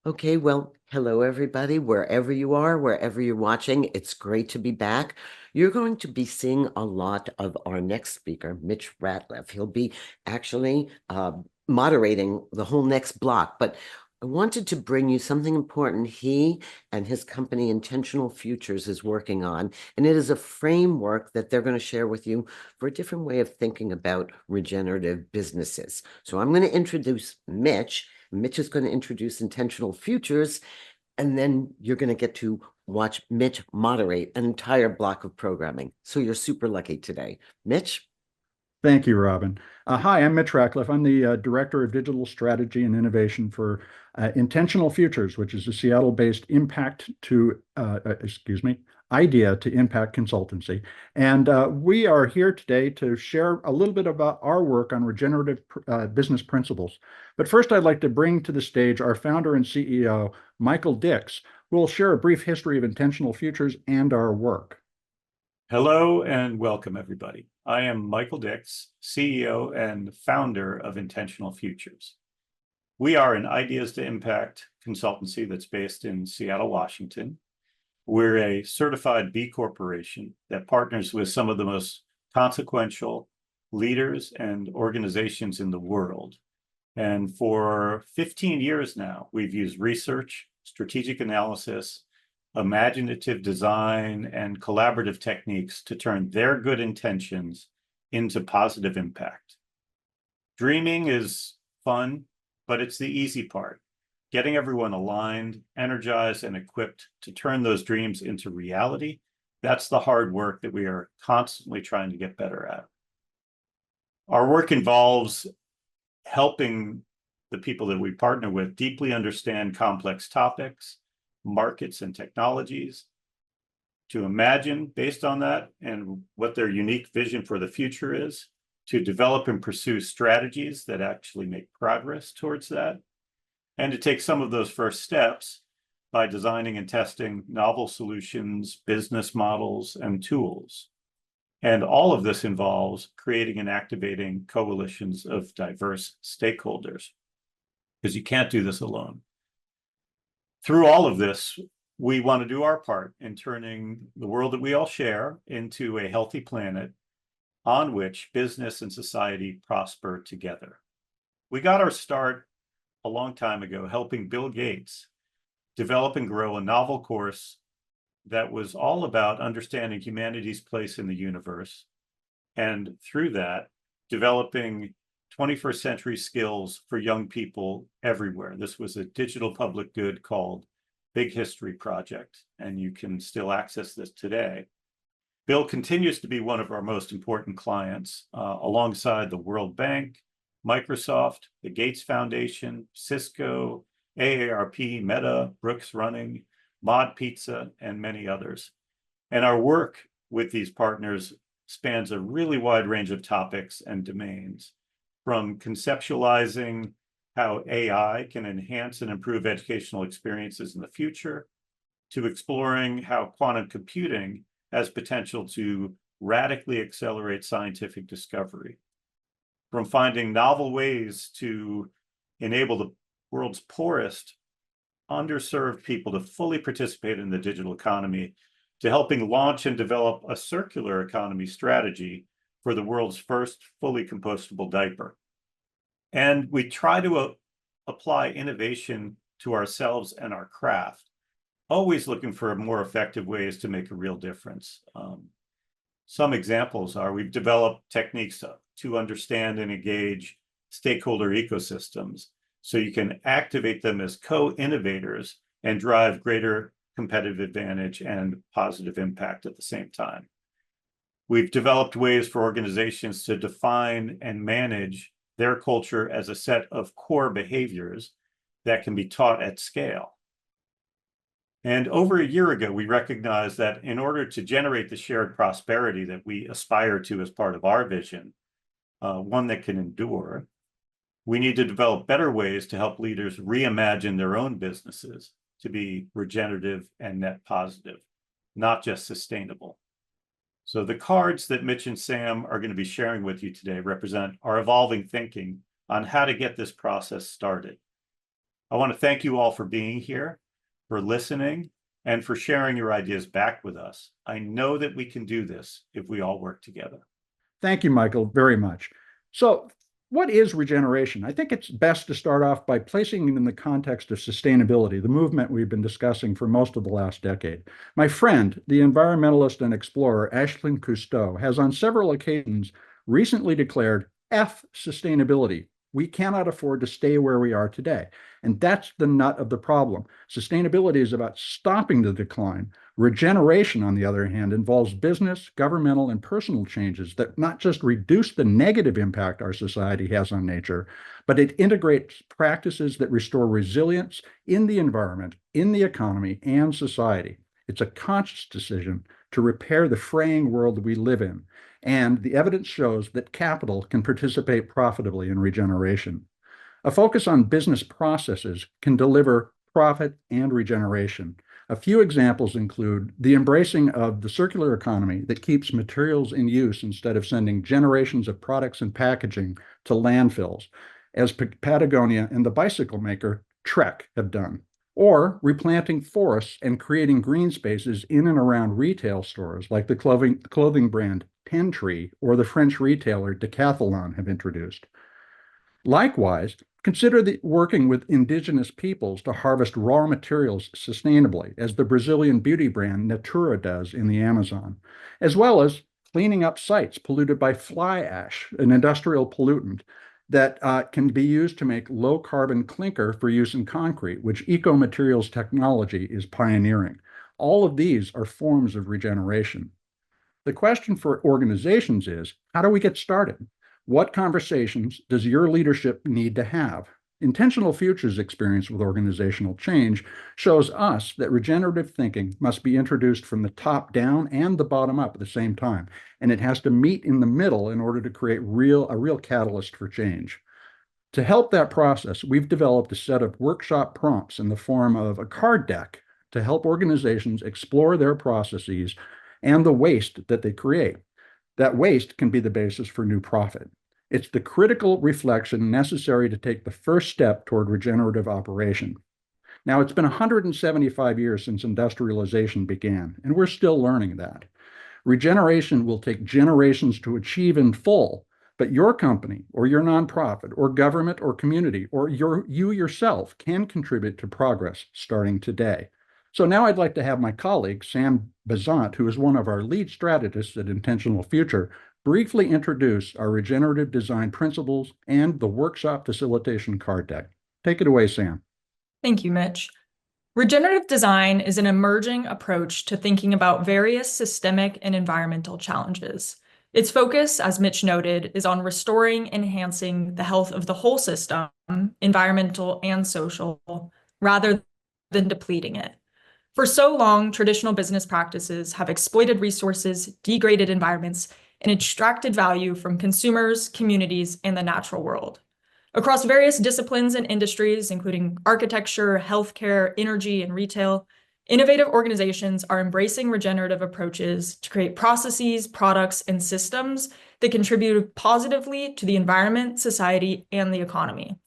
Okay, well, hello everybody, wherever you are, wherever you're watching, it's great to be back. You're going to be seeing a lot of our next speaker, Mitch Ratcliffe. He'll be actually moderating the whole next block, but I wanted to bring you something important he and his company Intentional Futures is working on, and it is a framework that they're going to share with you for a different way of thinking about regenerative businesses. So I'm going to introduce Mitch. Mitch is going to introduce Intentional Futures, and then you're going to get to watch Mitch moderate an entire block of programming. So you're super lucky today. Mitch? Thank you, Robin. Hi, I'm Mitch Ratcliffe. I'm the Director of Digital Strategy and Innovation for Intentional Futures, which is a Seattle-based idea to impact consultancy. And we are here today to share a little bit about our work on regenerative business principles. But first, I'd like to bring to the stage our founder and CEO, Michael Dix, who will share a brief history of Intentional Futures and our work. Hello and welcome, everybody. I am Michael Dix, CEO and founder of Intentional Futures. We are an Ideas to Impact consultancy that's based in Seattle, Washington. We're a certified B Corporation that partners with some of the most consequential leaders and organizations in the world. And for 15 years now, we've used research, strategic analysis, imaginative design, and collaborative techniques to turn their good intentions into positive impact. Dreaming is fun, but it's the easy part. Getting everyone aligned, energized, and equipped to turn those dreams into reality, that's the hard work that we are constantly trying to get better at. Our work involves helping the people that we partner with deeply understand complex topics, markets, and technologies, to imagine based on that and what their unique vision for the future is, to develop and pursue strategies that actually make progress towards that, and to take some of those first steps by designing and testing novel solutions, business models, and tools. And all of this involves creating and activating coalitions of diverse stakeholders, because you can't do this alone. Through all of this, we want to do our part in turning the world that we all share into a healthy planet on which business and society prosper together. We got our start a long time ago helping Bill Gates develop and grow a novel course that was all about understanding humanity's place in the universe, and through that, developing 21st century skills for young people everywhere. This was a digital public good called Big History Project, and you can still access this today. Bill continues to be one of our most important clients, alongside the World Bank, Microsoft, the Gates Foundation, Cisco, AARP, Meta, Brooks Running, Mod Pizza, and many others. And our work with these partners spans a really wide range of topics and domains, from conceptualizing how AI can enhance and improve educational experiences in the future, to exploring how quantum computing has potential to radically accelerate scientific discovery, from finding novel ways to enable the world's poorest, underserved people to fully participate in the digital economy, to helping launch and develop a circular economy strategy for the world's first fully compostable diaper. And we try to apply innovation to ourselves and our craft, always looking for more effective ways to make a real difference. Some examples are we've developed techniques to understand and engage stakeholder ecosystems so you can activate them as co-innovators and drive greater competitive advantage and positive impact at the same time. We've developed ways for organizations to define and manage their culture as a set of core behaviors that can be taught at scale. And over a year ago, we recognized that in order to generate the shared prosperity that we aspire to as part of our vision, one that can endure, we need to develop better ways to help leaders reimagine their own businesses to be regenerative and net positive, not just sustainable. So the cards that Mitch and Sam are going to be sharing with you today represent our evolving thinking on how to get this process started. I want to thank you all for being here, for listening, and for sharing your ideas back with us. I know that we can do this if we all work together. Thank you, Michael, very much. So, what is regeneration? I think it's best to start off by placing it in the context of sustainability, the movement we've been discussing for most of the last decade. My friend, the environmentalist and explorer Ashlyn Cousteau, has on several occasions recently declared F sustainability. We cannot afford to stay where we are today. And that's the nut of the problem. Sustainability is about stopping the decline. Regeneration, on the other hand, involves business, governmental, and personal changes that not just reduce the negative impact our society has on nature, but it integrates practices that restore resilience in the environment, in the economy, and society. It's a conscious decision to repair the fraying world we live in, and the evidence shows that capital can participate profitably in regeneration. A focus on business processes can deliver profit and regeneration. A few examples include the embracing of the circular economy that keeps materials in use instead of sending generations of products and packaging to landfills, as Patagonia and the bicycle maker Trek have done, or replanting forests and creating green spaces in and around retail stores like the clothing brand Tentree or the French retailer Decathlon have introduced. Likewise, consider working with indigenous peoples to harvest raw materials sustainably, as the Brazilian beauty brand Natura does in the Amazon, as well as cleaning up sites polluted by fly ash, an industrial pollutant that can be used to make low-carbon clinker for use in concrete, which eco-materials technology is pioneering. All of these are forms of regeneration. The question for organizations is, how do we get started? What conversations does your leadership need to have? Intentional Futures experience with organizational change shows us that regenerative thinking must be introduced from the top down and the bottom up at the same time, and it has to meet in the middle in order to create a real catalyst for change. To help that process, we've developed a set of workshop prompts in the form of a card deck to help organizations explore their processes and the waste that they create. That waste can be the basis for new profit. It's the critical reflection necessary to take the first step toward regenerative operation. Now, it's been 175 years since industrialization began, and we're still learning that. Regeneration will take generations to achieve in full, but your company or your nonprofit or government or community or you yourself can contribute to progress starting today. So now I'd like to have my colleague, Sam Bazant, who is one of our lead strategists at Intentional Future, briefly introduce our regenerative design principles and the workshop facilitation card deck. Take it away, Sam. Thank you, Mitch. Regenerative design is an emerging approach to thinking about various systemic and environmental challenges. Its focus, as Mitch noted, is on restoring and enhancing the health of the whole system, environmental and social, rather than depleting it. For so long, traditional business practices have exploited resources, degraded environments, and extracted value from consumers, communities, and the natural world. Across various disciplines and industries, including architecture, healthcare, energy, and retail, innovative organizations are embracing regenerative approaches to create processes, products, and systems that contribute positively to the environment, society, and the economy.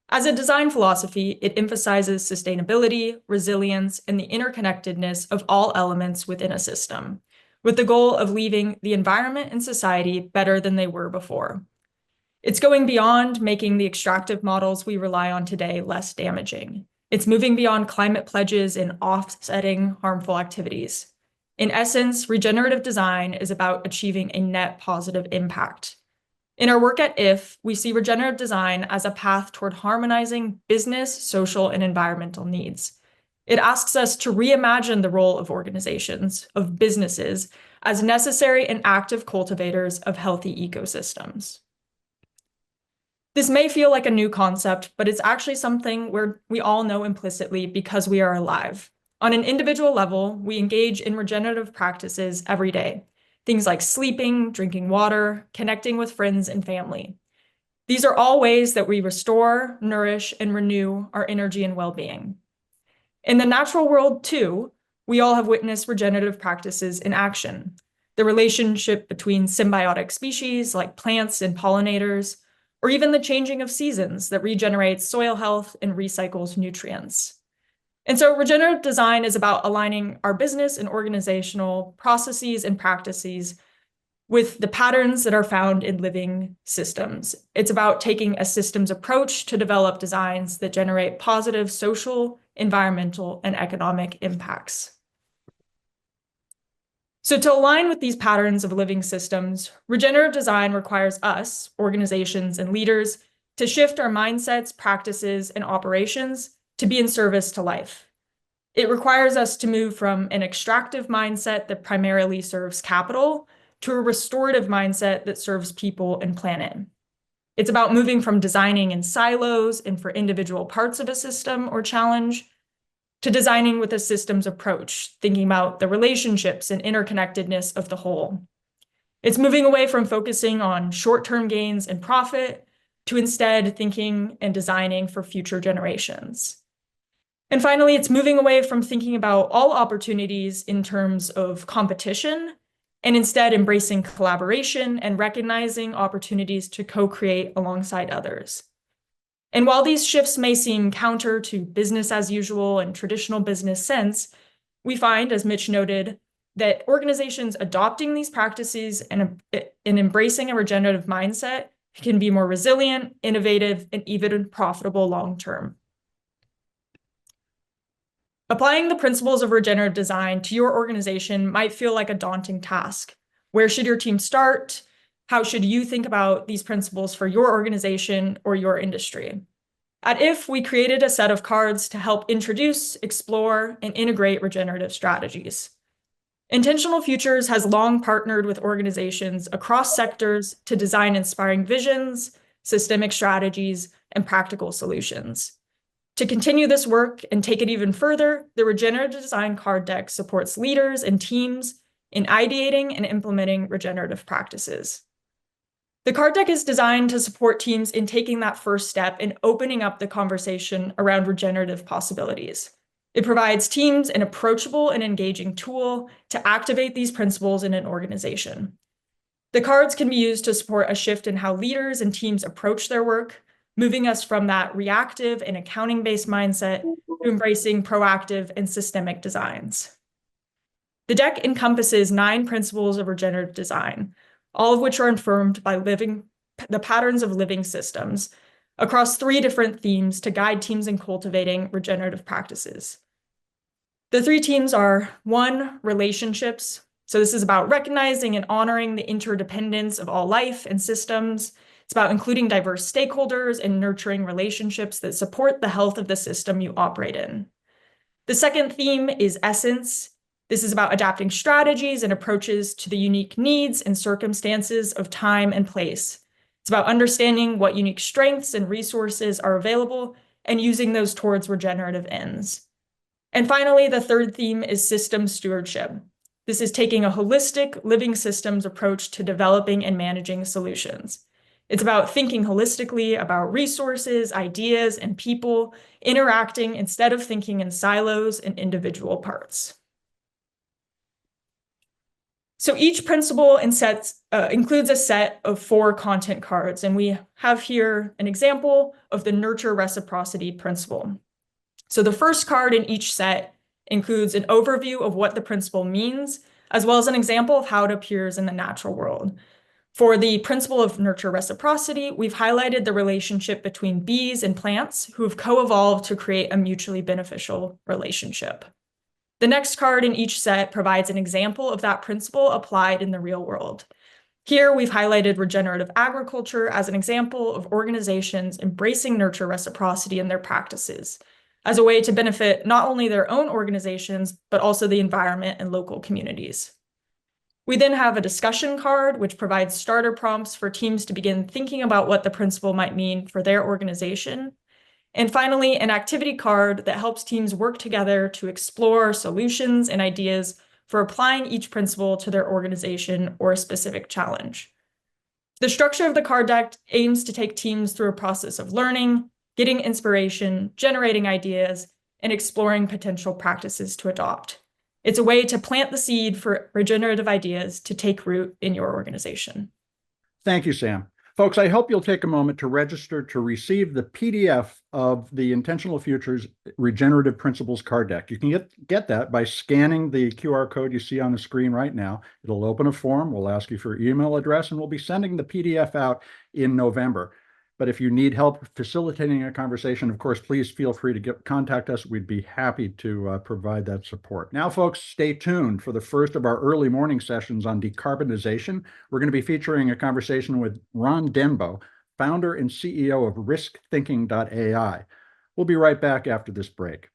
As a design philosophy, it emphasizes sustainability, resilience, and the interconnectedness of all elements within a system, with the goal of leaving the environment and society better than they were before. It's going beyond making the extractive models we rely on today less damaging. It's moving beyond climate pledges and offsetting harmful activities. In essence, regenerative design is about achieving a net positive impact. In our work at IF, we see regenerative design as a path toward harmonizing business, social, and environmental needs. It asks us to reimagine the role of organizations, of businesses, as necessary and active cultivators of healthy ecosystems. This may feel like a new concept, but it's actually something where we all know implicitly because we are alive. On an individual level, we engage in regenerative practices every day. Things like sleeping, drinking water, connecting with friends and family. These are all ways that we restore, nourish, and renew our energy and well-being. In the natural world, too, we all have witnessed regenerative practices in action. The relationship between symbiotic species like plants and pollinators, or even the changing of seasons that regenerates soil health and recycles nutrients. And so regenerative design is about aligning our business and organizational processes and practices with the patterns that are found in living systems. It's about taking a systems approach to develop designs that generate positive social, environmental, and economic impacts. So to align with these patterns of living systems, regenerative design requires us, organizations and leaders, to shift our mindsets, practices, and operations to be in service to life. It requires us to move from an extractive mindset that primarily serves capital to a restorative mindset that serves people and planet. It's about moving from designing in silos and for individual parts of a system or challenge to designing with a systems approach, thinking about the relationships and interconnectedness of the whole. It's moving away from focusing on short-term gains and profit to instead thinking and designing for future generations. And finally, it's moving away from thinking about all opportunities in terms of competition and instead embracing collaboration and recognizing opportunities to co-create alongside others. And while these shifts may seem counter to business as usual and traditional business sense, we find, as Mitch noted, that organizations adopting these practices and embracing a regenerative mindset can be more resilient, innovative, and even profitable long-term. Applying the principles of regenerative design to your organization might feel like a daunting task. Where should your team start? How should you think about these principles for your organization or your industry? At IF, we created a set of cards to help introduce, explore, and integrate regenerative strategies. Intentional Futures has long partnered with organizations across sectors to design inspiring visions, systemic strategies, and practical solutions. To continue this work and take it even further, the Regenerative Design Card Deck supports leaders and teams in ideating and implementing regenerative practices. The card deck is designed to support teams in taking that first step and opening up the conversation around regenerative possibilities. It provides teams an approachable and engaging tool to activate these principles in an organization. The cards can be used to support a shift in how leaders and teams approach their work, moving us from that reactive and accounting-based mindset to embracing proactive and systemic designs. The deck encompasses 9 principles of regenerative design, all of which are informed by the patterns of living systems across 3 different themes to guide teams in cultivating regenerative practices. The 3 themes are 1, relationships. So this is about recognizing and honoring the interdependence of all life and systems. It's about including diverse stakeholders and nurturing relationships that support the health of the system you operate in. The second theme is essence. This is about adapting strategies and approaches to the unique needs and circumstances of time and place. It's about understanding what unique strengths and resources are available and using those towards regenerative ends. And finally, the third theme is system stewardship. This is taking a holistic living systems approach to developing and managing solutions. It's about thinking holistically about resources, ideas, and people, interacting instead of thinking in silos and individual parts. So each principle includes a set of 4 content cards, and we have here an example of the nurture reciprocity principle. So the first card in each set includes an overview of what the principle means, as well as an example of how it appears in the natural world. For the principle of nurture reciprocity, we've highlighted the relationship between bees and plants who have co-evolved to create a mutually beneficial relationship. The next card in each set provides an example of that principle applied in the real world. Here, we've highlighted regenerative agriculture as an example of organizations embracing nurture reciprocity in their practices as a way to benefit not only their own organizations, but also the environment and local communities. We then have a discussion card, which provides starter prompts for teams to begin thinking about what the principle might mean for their organization. And finally, an activity card that helps teams work together to explore solutions and ideas for applying each principle to their organization or a specific challenge. The structure of the card deck aims to take teams through a process of learning, getting inspiration, generating ideas, and exploring potential practices to adopt. It's a way to plant the seed for regenerative ideas to take root in your organization. Thank you, Sam. Folks, I hope you'll take a moment to register to receive the PDF of the Intentional Futures Regenerative Principles card deck. You can get that by scanning the QR code you see on the screen right now. It'll open a form. We'll ask you for your email address, and we'll be sending the PDF out in November. But if you need help facilitating a conversation, of course, please feel free to contact us. We'd be happy to provide that support. Now, folks, stay tuned for the first of our early morning sessions on decarbonization. We're going to be featuring a conversation with Ron Denbo, founder and CEO of riskthinking.ai. We'll be right back after this break.